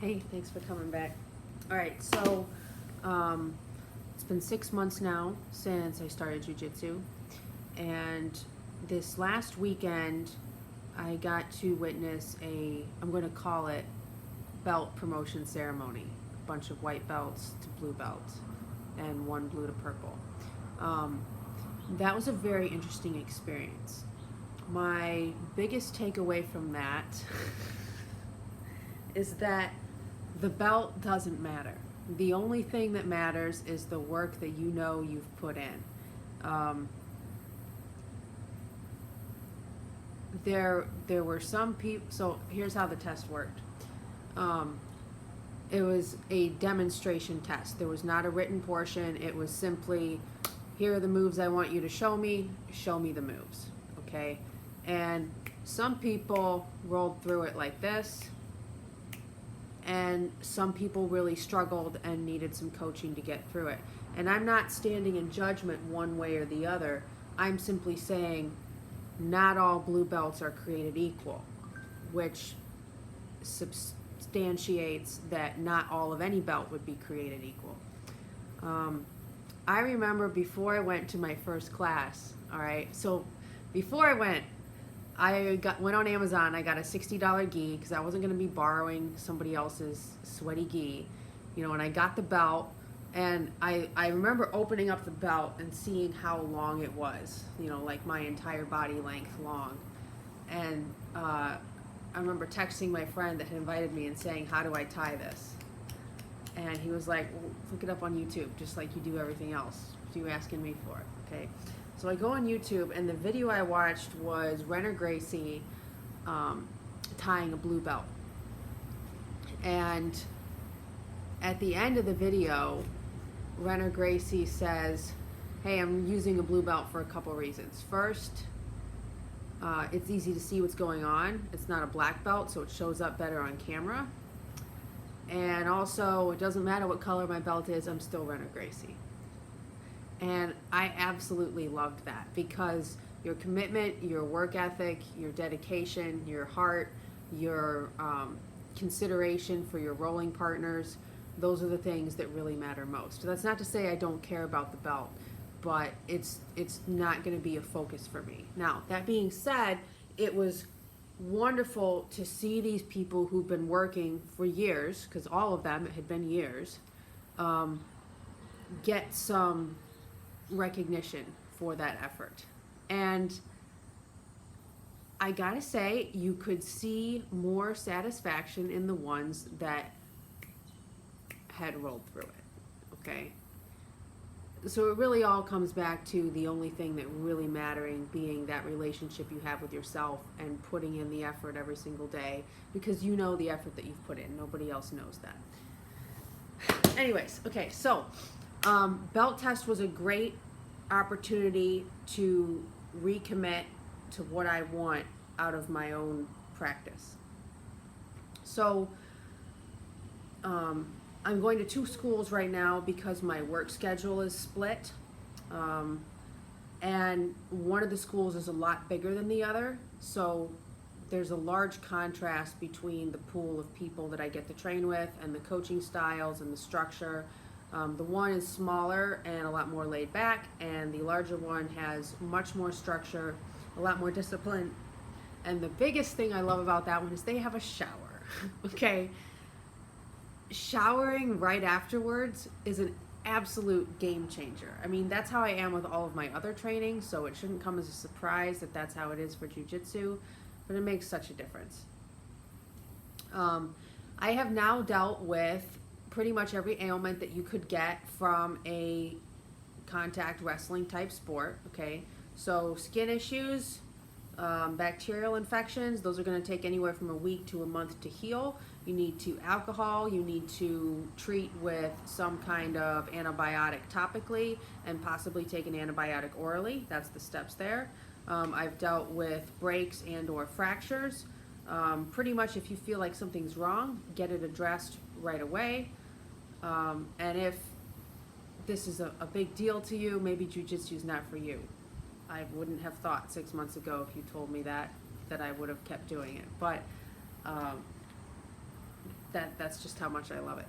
Hey, thanks for coming back. All right, so it's been 6 months now since I started Jiu Jitsu, and this last weekend I got to witness I'm going to call it belt promotion ceremony. A bunch of white belts to blue belts, and one blue to purple. Um, that was a very interesting experience. My biggest takeaway from that is that the belt doesn't matter. The only thing that matters is the work that you know you've put in. Um, there were some people. So here's how the test worked. Um, it was a demonstration test. There was not a written portion. It was simply, here are the moves I want you to show me. Show me the moves. Okay, and some people rolled through it like this, and some people really struggled and needed some coaching to get through it. And I'm not standing in judgment one way or the other. I'm simply saying not all blue belts are created equal, which substantiates that not all of any belt would be created equal. I remember before I went to my first class, all right, so before I went on Amazon. I got a $60 gi because I wasn't going to be borrowing somebody else's sweaty gi, and I got the belt, and I remember opening up the belt and seeing how long it was, like my entire body length long. And I remember texting my friend that had invited me and saying, how do I tie this? And he was like, well, look it up on YouTube, just like you do everything else. What are you asking me for? Okay. So I go on YouTube, and the video I watched was Renner Gracie tying a blue belt. And at the end of the video, Renner Gracie says, hey, I'm using a blue belt for a couple reasons. First, it's easy to see what's going on. It's not a black belt, so it shows up better on camera. And also, it doesn't matter what color my belt is, I'm still Renner Gracie. And I absolutely loved that, because your commitment, your work ethic, your dedication, your heart, your consideration for your rolling partners, those are the things that really matter most. That's not to say I don't care about the belt, but it's not going to be a focus for me. Now, that being said, it was wonderful to see these people who've been working for years, because all of them, it had been years, get some recognition for that effort. And I gotta say, you could see more satisfaction in the ones that had rolled through it. Okay, so it really all comes back to the only thing that really mattering being that relationship you have with yourself and putting in the effort every single day, because you know the effort that you've put in. Nobody else knows that. Anyways, okay, so belt test was a great opportunity to recommit to what I want out of my own practice. So I'm going to 2 schools right now because my work schedule is split. And one of the schools is a lot bigger than the other. So there's a large contrast between the pool of people that I get to train with and the coaching styles and the structure. The one is smaller and a lot more laid back, and the larger one has much more structure, a lot more discipline. And the biggest thing I love about that one is they have a shower. Okay, showering right afterwards is an absolute game changer. I mean, that's how I am with all of my other training, so it shouldn't come as a surprise that that's how it is for jiu-jitsu, but it makes such a difference. I have now dealt with pretty much every ailment that you could get from a contact wrestling type sport. Okay, so skin issues, bacterial infections, those are going to take anywhere from a week to a month to heal. You need to alcohol, you need to treat with some kind of antibiotic topically, and possibly take an antibiotic orally. That's the steps there. I've dealt with breaks and or fractures. Pretty much if you feel like something's wrong, get it addressed right away. And if this is a big deal to you, maybe jiu-jitsu is not for you. I wouldn't have thought 6 months ago, if you told me that I would have kept doing it. But that's just how much I love it.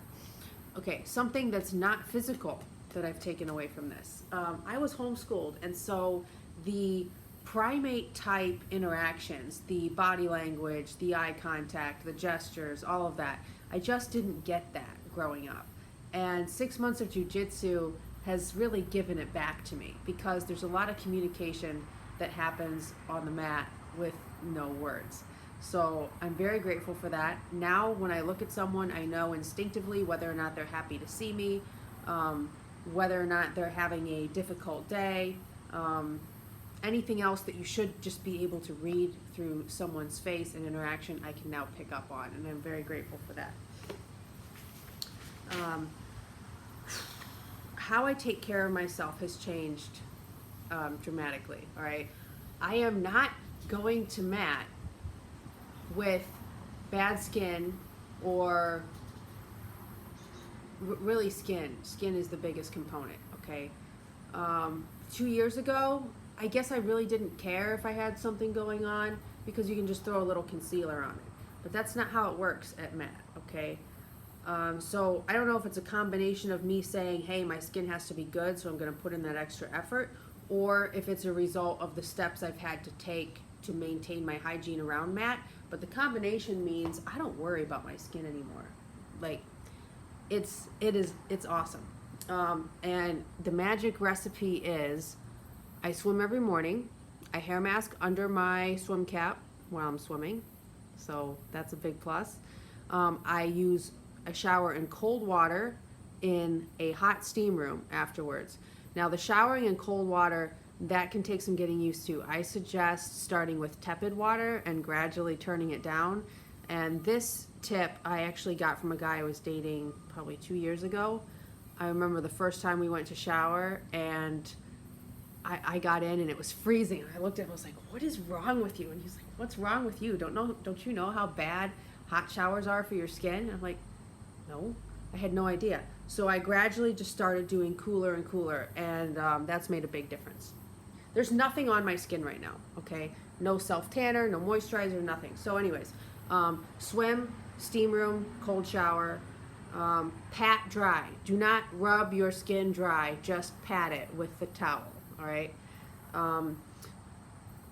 Okay, something that's not physical that I've taken away from this. I was homeschooled, and so the primate type interactions, the body language, the eye contact, the gestures, all of that, I just didn't get that growing up. And 6 months of jiu-jitsu has really given it back to me, because there's a lot of communication that happens on the mat with no words. So I'm very grateful for that. Now when I look at someone, I know instinctively whether or not they're happy to see me, whether or not they're having a difficult day, anything else that you should just be able to read through someone's face and interaction, I can now pick up on, and I'm very grateful for that. How I take care of myself has changed dramatically, all right? I am not going to mat with bad skin, or really skin. Skin is the biggest component, okay? 2 years ago, I guess I really didn't care if I had something going on, because you can just throw a little concealer on it. But that's not how it works at mat, okay? So I don't know if it's a combination of me saying, hey, my skin has to be good, so I'm going to put in that extra effort, or if it's a result of the steps I've had to take to maintain my hygiene around mat. But the combination means I don't worry about my skin anymore. Like, it's awesome. And the magic recipe is, I swim every morning. I hair mask under my swim cap while I'm swimming, so that's a big plus. I shower in cold water in a hot steam room afterwards. Now, the showering in cold water, that can take some getting used to. I suggest starting with tepid water and gradually turning it down. And this tip I actually got from a guy I was dating probably 2 years ago. I remember the first time we went to shower, and I got in and it was freezing. I looked at him, I was like, what is wrong with you? And he's like, what's wrong with you? Don't you know how bad hot showers are for your skin? And I'm like, no, I had no idea. So I gradually just started doing cooler and cooler, and that's made a big difference. There's nothing on my skin right now, okay? No self-tanner, no moisturizer, nothing. So anyways, swim, steam room, cold shower, pat dry. Do not rub your skin dry, just pat it with the towel, all right?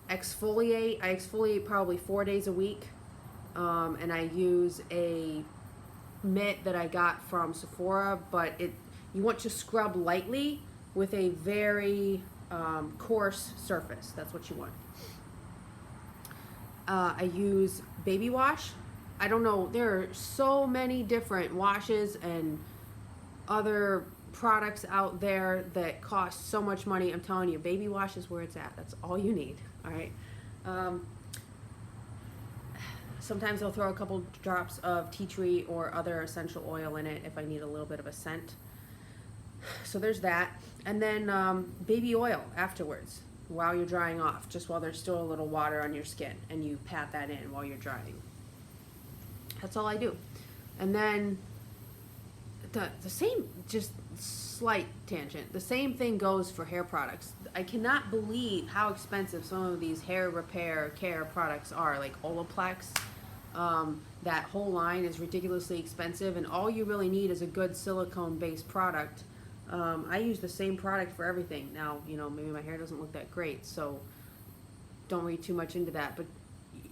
Exfoliate. I exfoliate probably 4 days a week, and I use a mitt that I got from Sephora, but you want to scrub lightly with a very coarse surface. That's what you want. I use baby wash. I don't know, there are so many different washes and other products out there that cost so much money. I'm telling you, baby wash is where it's at. That's all you need, all right? Sometimes I'll throw a couple drops of tea tree or other essential oil in it if I need a little bit of a scent. So there's that. And then baby oil afterwards while you're drying off, just while there's still a little water on your skin, and you pat that in while you're drying. That's all I do. And then the same, just slight tangent, the same thing goes for hair products. I cannot believe how expensive some of these hair repair care products are, like Olaplex. That whole line is ridiculously expensive, and all you really need is a good silicone-based product. I use the same product for everything. Now, maybe my hair doesn't look that great, so don't read too much into that, but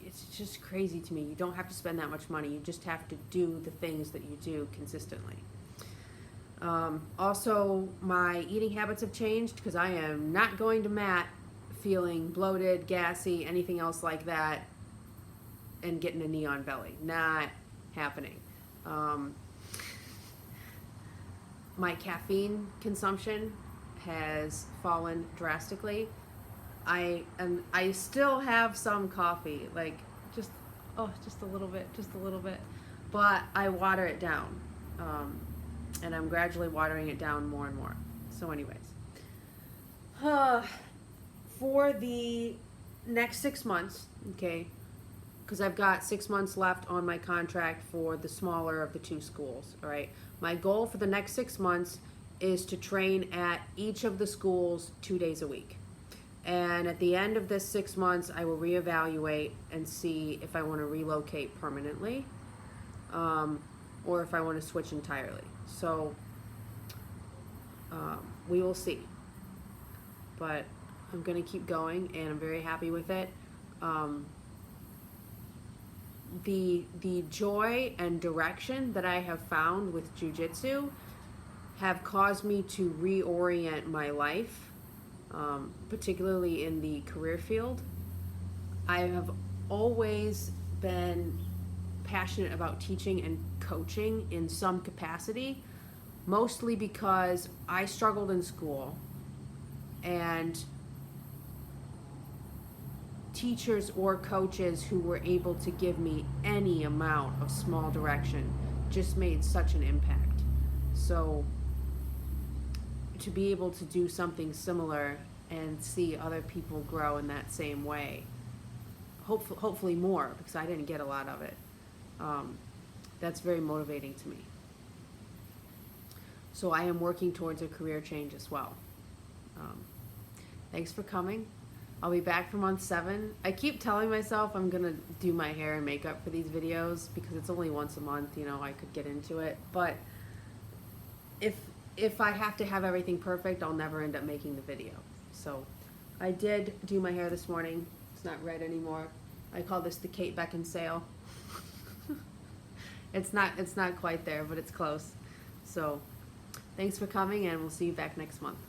it's just crazy to me. You don't have to spend that much money. You just have to do the things that you do consistently. Also, my eating habits have changed, because I am not going to mat feeling bloated, gassy, anything else like that, and getting a knee on belly. Not happening. My caffeine consumption has fallen drastically. I still have some coffee, like just a little bit, but I water it down, and I'm gradually watering it down more and more. So anyways, for the next 6 months, okay, because I've got 6 months left on my contract for the smaller of the two schools, all right? My goal for the next 6 months is to train at each of the schools 2 days a week. And at the end of this 6 months, I will reevaluate and see if I want to relocate permanently. or if I want to switch entirely. So we will see. But I'm going to keep going, and I'm very happy with it. The joy and direction that I have found with jiu-jitsu have caused me to reorient my life, particularly in the career field. I have always been passionate about teaching and coaching in some capacity, mostly because I struggled in school, and teachers or coaches who were able to give me any amount of small direction just made such an impact. So to be able to do something similar and see other people grow in that same way, hopefully more, because I didn't get a lot of it, that's very motivating to me. So I am working towards a career change as well. Thanks for coming. I'll be back for month 7. I keep telling myself I'm gonna do my hair and makeup for these videos because it's only once a month, you know, I could get into it. But if I have to have everything perfect, I'll never end up making the video. So I did do my hair this morning. It's not red anymore. I call this the Kate Beckinsale. It's not quite there, but it's close. So thanks for coming, and we'll see you back next month.